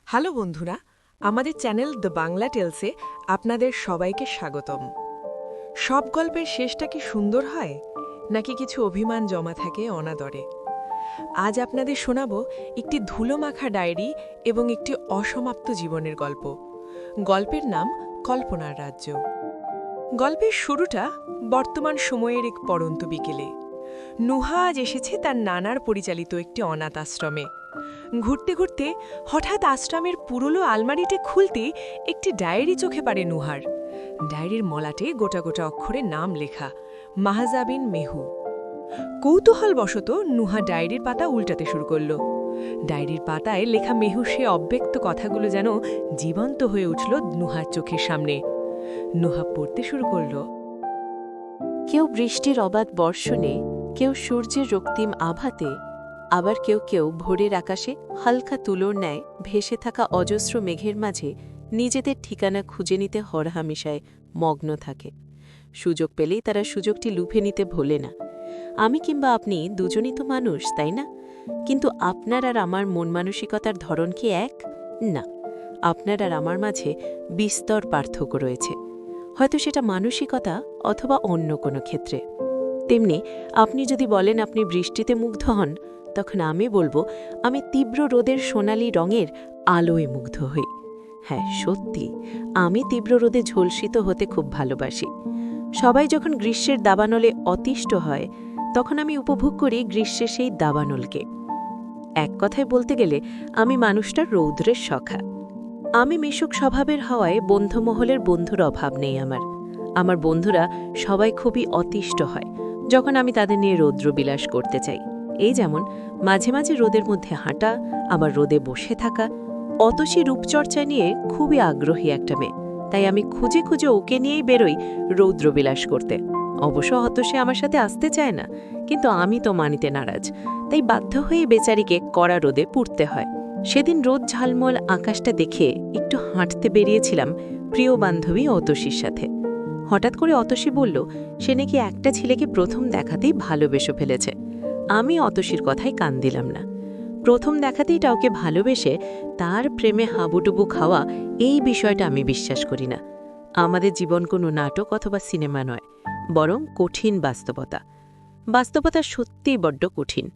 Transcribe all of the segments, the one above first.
Hello বন্ধুরা, আমাদের channel the Bangla টেলসে আপনাদের সবাইকে স্বাগতম। সব গল্পের শেষটা কি সুন্দর হয়, নাকি কিছু অভিমান জমা থাকে অনাদরে? আজ আপনাদের শোনাব একটি ধুলোমাখা ডায়েরি এবং একটি অসমাপ্ত জীবনের গল্প। গল্পের নাম কল্পনার রাজ্য। গল্পের শুরুটা বর্তমান সময়ের এক পড়ন্ত বিকেলে। নুহা আজ এসেছে তার নানার পরিচালিত একটি অনাথ আশ্রমে। ঘুরতে ঘুরতে হঠাৎ আশ্রমের পুরনো আলমারিটি খুলতে একটি ডায়েরি চোখে পড়ে নুহার। ডায়েরির মলাটে গোটা গোটা অক্ষরে নাম লেখা, মাহজাবিন মেহু। কৌতূহলবশত নুহা ডায়েরির পাতা উল্টাতে শুরু করল। ডায়েরির পাতায় লেখা মেহু সে অব্যক্ত কথাগুলো যেন জীবন্ত হয়ে উঠল নুহার চোখের সামনে। নুহা পড়তে শুরু করল। কেউ বৃষ্টির অবাধ বর্ষণে, কেউ সূর্যের রক্তিম আভাতে, আবার কেউ কেউ ভোরের আকাশে হালকা তুলোর ন্যায় ভেসে থাকা অজস্র মেঘের মাঝে নিজেদের ঠিকানা খুঁজে নিতে হরহামেশায় মগ্ন থাকে। সুযোগ পেলেই তারা সুযোগটি লুফে নিতে ভোলে না। আমি কিংবা আপনি দুজনই তো মানুষ, তাই না? কিন্তু আপনার আর আমার মন মানসিকতার ধরন কি এক? না, আপনার আর আমার মাঝে বিস্তর পার্থক্য রয়েছে। হয়তো সেটা মানসিকতা অথবা অন্য কোনো ক্ষেত্রে। তেমনি আপনি যদি বলেন আপনি বৃষ্টিতে মুগ্ধ হন, তখন আমি বলবো আমি তীব্র রোদের সোনালি রঙের আলোয় মুগ্ধ হই। হ্যাঁ, সত্যি, আমি তীব্র রোদে ঝলসিত হতে খুব ভালোবাসি। সবাই যখন গ্রীষ্মের দাবানলে অতিষ্ঠ হয়, তখন আমি উপভোগ করি গ্রীষ্মের সেই দাবানলকে। এক কথায় বলতে গেলে আমি মানুষটার রৌদ্রের সখা। আমি মিশুক স্বভাবের হওয়ায় বন্ধুমহলের বন্ধুর অভাব নেই আমার। আমার বন্ধুরা সবাই খুবই অতিষ্ঠ হয় যখন আমি তাদের নিয়ে রৌদ্রবিলাস করতে চাই। এই যেমন মাঝে মাঝে রোদের মধ্যে হাঁটা, আবার রোদে বসে থাকা। অতসী রূপচর্চা নিয়ে খুবই আগ্রহী একটা মেয়ে, তাই আমি খুঁজে খুঁজে ওকে নিয়েই বেরোই রৌদ্রবিলাস করতে। অবশ্য অতসী আমার সাথে আসতে চায় না, কিন্তু আমি তো মানিতে নারাজ, তাই বাধ্য হয়ে বেচারিকে কড়া রোদে পুড়তে হয়। সেদিন রোদ ঝালমল আকাশটা দেখে একটু হাঁটতে বেরিয়েছিলাম প্রিয় বান্ধবী অতসীর সাথে। হঠাৎ করে অতসী বলল সে নাকি একটা ছেলেকে প্রথম দেখাতেই ভালোবেসে ফেলেছে। আমি অতসীর কথায় কান দিলাম না। প্রথম দেখাতেই কাউকে ভালোবেসে তার প্রেমে হাবুডুবু খাওয়া, এই বিষয়টা আমি বিশ্বাস করি না। আমাদের জীবন কোনো নাটক অথবা সিনেমা নয়, বরং কঠিন বাস্তবতা। বাস্তবতা সত্যিই বড্ড কঠিন।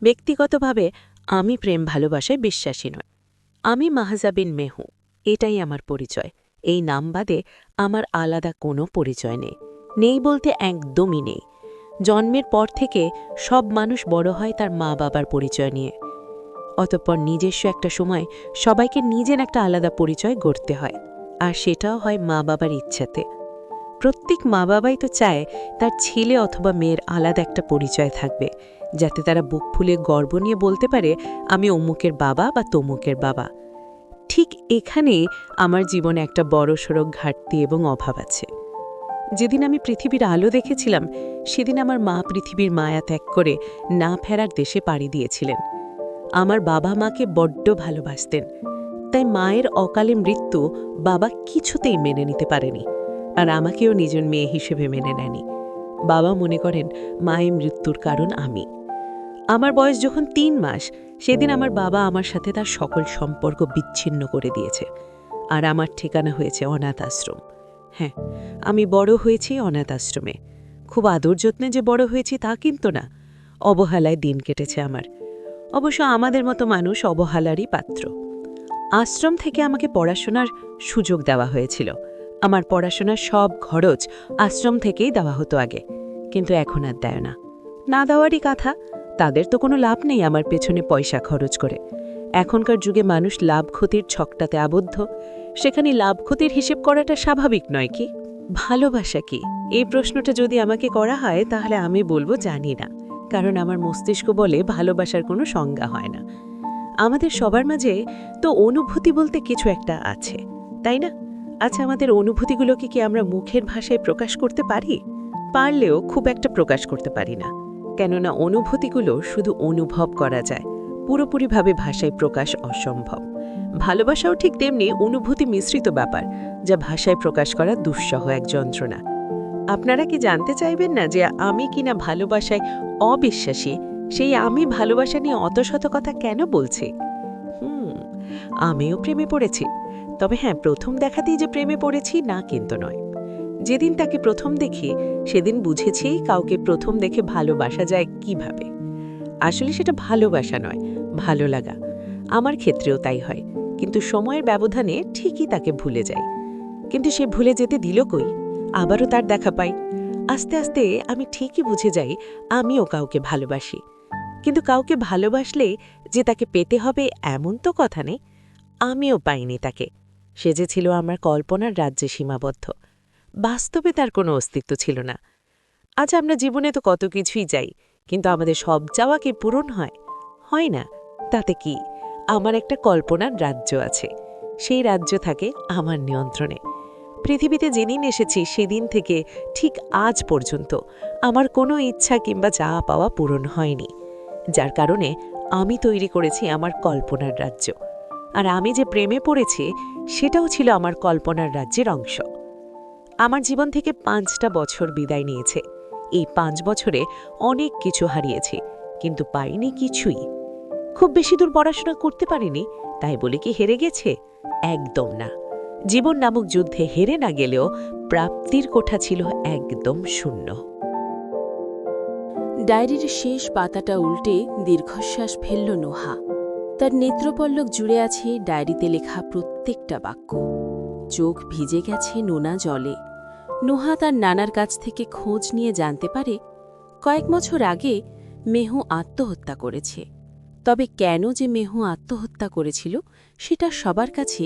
ব্যক্তিগতভাবে আমি প্রেম ভালোবাসায় বিশ্বাসী নয়। আমি মাহজাবিন মেহু, এটাই আমার পরিচয়। এই নাম বাদে আমার আলাদা কোনো পরিচয় নেই। নেই বলতে একদমই নেই। জন্মের পর থেকে সব মানুষ বড় হয় তার মা বাবার পরিচয় নিয়ে। অতঃপর নিজস্ব একটা সময় সবাইকে নিজের একটা আলাদা পরিচয় গড়তে হয়, আর সেটাও হয় মা বাবার ইচ্ছাতে। প্রত্যেক মা বাবাই তো চায় তার ছেলে অথবা মেয়ের আলাদা একটা পরিচয় থাকবে, যাতে তারা বুক ফুলে গর্ব নিয়ে বলতে পারে আমি অমুকের বাবা বা তমুকের বাবা। ঠিক এখানেই আমার জীবনে একটা বড়সড় ঘাটতি এবং অভাব আছে। যেদিন আমি পৃথিবীর আলো দেখেছিলাম, সেদিন আমার মা পৃথিবীর মায়া ত্যাগ করে না ফেরার দেশে পাড়ি দিয়েছিলেন। আমার বাবা মাকে বড্ড ভালোবাসতেন, তাই মায়ের অকালে মৃত্যু বাবা কিছুতেই মেনে নিতে পারেনি, আর আমাকেও নিজের মেয়ে হিসেবে মেনে নেয়নি। বাবা মনে করেন মায়ের মৃত্যুর কারণ আমি। আমার বয়স যখন ৩ মাস, সেদিন আমার বাবা আমার সাথে তার সকল সম্পর্ক বিচ্ছিন্ন করে দিয়েছে, আর আমার ঠিকানা হয়েছে অনাথ আশ্রম। হ্যাঁ, আমি বড় হয়েছি অনাথ আশ্রমে। খুব আদর যত্নে যে বড় হয়েছি তা কিন্তু না, অবহেলায় দিন কেটেছে আমার। অবশ্য আমাদের মতো মানুষ অবহেলারই পাত্র। আশ্রম থেকে আমাকে পড়াশোনার সুযোগ দেওয়া হয়েছিল। আমার পড়াশোনার সব খরচ আশ্রম থেকেই দেওয়া হতো আগে, কিন্তু এখন আর দেয় না। না দেওয়ারই কথা, তাদের তো কোনো লাভ নেই আমার পেছনে পয়সা খরচ করে। এখনকার যুগে মানুষ লাভ ক্ষতির ছকটাতে আবদ্ধ, সেখানে লাভ ক্ষতির হিসেব করাটা স্বাভাবিক নয় কি? ভালোবাসা কি, এই প্রশ্নটা যদি আমাকে করা হয়, তাহলে আমি বলবো জানি না, কারণ আমার মস্তিষ্ক বলে ভালোবাসার কোনো সংজ্ঞা হয় না। আমাদের সবার মাঝে তো অনুভূতি বলতে কিছু একটা আছে, তাই না? আচ্ছা, আমাদের অনুভূতিগুলোকে কি আমরা মুখের ভাষায় প্রকাশ করতে পারি? পারলেও খুব একটা প্রকাশ করতে পারি না, কেননা অনুভূতিগুলো শুধু অনুভব করা যায়, পুরোপুরিভাবে ভাষায় প্রকাশ অসম্ভব। ভালোবাসাও ঠিক তেমনি অনুভূতি মিশ্রিত ব্যাপার, যা ভাষায় প্রকাশ করা দুঃসহ এক যন্ত্রণা। আপনারা কি জানতে চাইবেন না যে আমি কিনা ভালোবাসায় অবিশ্বাসী, সেই আমি ভালোবাসা নিয়ে অত শত কথা কেন বলছি? আমিও প্রেমে পড়েছি, তবে হ্যাঁ, প্রথম দেখাতেই যে প্রেমে পড়েছি না কিন্তু নয়। যেদিন তাকে প্রথম দেখি সেদিন বুঝেছি কাউকে প্রথম দেখে ভালোবাসা যায় কিভাবে। আসলে সেটা ভালোবাসা নয়, ভালো লাগা। আমার ক্ষেত্রেও তাই হয়, কিন্তু সময়ের ব্যবধানে ঠিকই তাকে ভুলে যাই। কিন্তু সে ভুলে যেতে দিল কই, আবারও তার দেখা পাই। আস্তে আস্তে আমি ঠিকই বুঝে যাই আমিও কাউকে ভালোবাসি। কিন্তু কাউকে ভালোবাসলে যে তাকে পেতে হবে এমন তো কথা নেই। আমিও পাইনি তাকে। সে যে ছিল আমার কল্পনার রাজ্যে সীমাবদ্ধ, বাস্তবে তার কোনো অস্তিত্ব ছিল না। আজ আমরা জীবনে তো কত কিছুই চাই, কিন্তু আমাদের সব চাওয়া কি পূরণ হয়? হয় না। তাতে কি, আমার একটা কল্পনার রাজ্য আছে, সেই রাজ্য থাকে আমার নিয়ন্ত্রণে। পৃথিবীতে যেদিন এসেছি সেদিন থেকে ঠিক আজ পর্যন্ত আমার কোনো ইচ্ছা কিংবা চাওয়া পাওয়া পূরণ হয়নি, যার কারণে আমি তৈরি করেছি আমার কল্পনার রাজ্য। আর আমি যে প্রেমে পড়েছি সেটাও ছিল আমার কল্পনার রাজ্যের অংশ। আমার জীবন থেকে 5টা বছর বিদায় নিয়েছে। এই 5 বছরে অনেক কিছু হারিয়েছি, কিন্তু পাইনি কিছুই। খুব বেশি দূর পড়াশোনা করতে পারিনি, তাই বলে কি হেরে গেছে? একদম না। জীবন নামক যুদ্ধে হেরে না গেলেও প্রাপ্তির কোঠা ছিল একদম শূন্য। ডায়েরির শেষ পাতাটা উল্টে দীর্ঘশ্বাস ফেলল নোহা। তার নেত্রপল্লক জুড়ে আছে ডায়েরিতে লেখা প্রত্যেকটা বাক্য। চোখ ভিজে গেছে নোনা জলে। নোহা তার নানার কাছ থেকে খোঁজ নিয়ে জানতে পারে কয়েক বছর আগে মেহু আত্মহত্যা করেছে। তবে কেন যে মেহু আত্মহত্যা করেছিল সেটা সবার কাছে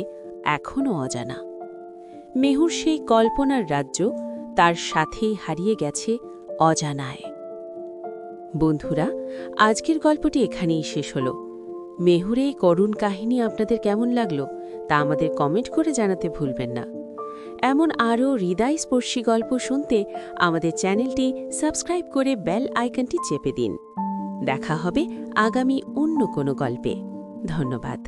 এখনও অজানা। মেহুর সেই কল্পনার রাজ্য তার সাথেই হারিয়ে গেছে অজানায়। বন্ধুরা, আজকের গল্পটি এখানেই শেষ হল। মেহুর এই করুণ কাহিনী আপনাদের কেমন লাগলো তা আমাদের কমেন্ট করে জানাতে ভুলবেন না। এমন আরও হৃদয়স্পর্শী গল্প শুনতে আমাদের চ্যানেলটি সাবস্ক্রাইব করে বেল আইকনটি চেপে দিন। দেখা হবে আগামী অন্য কোনো গল্পে। ধন্যবাদ।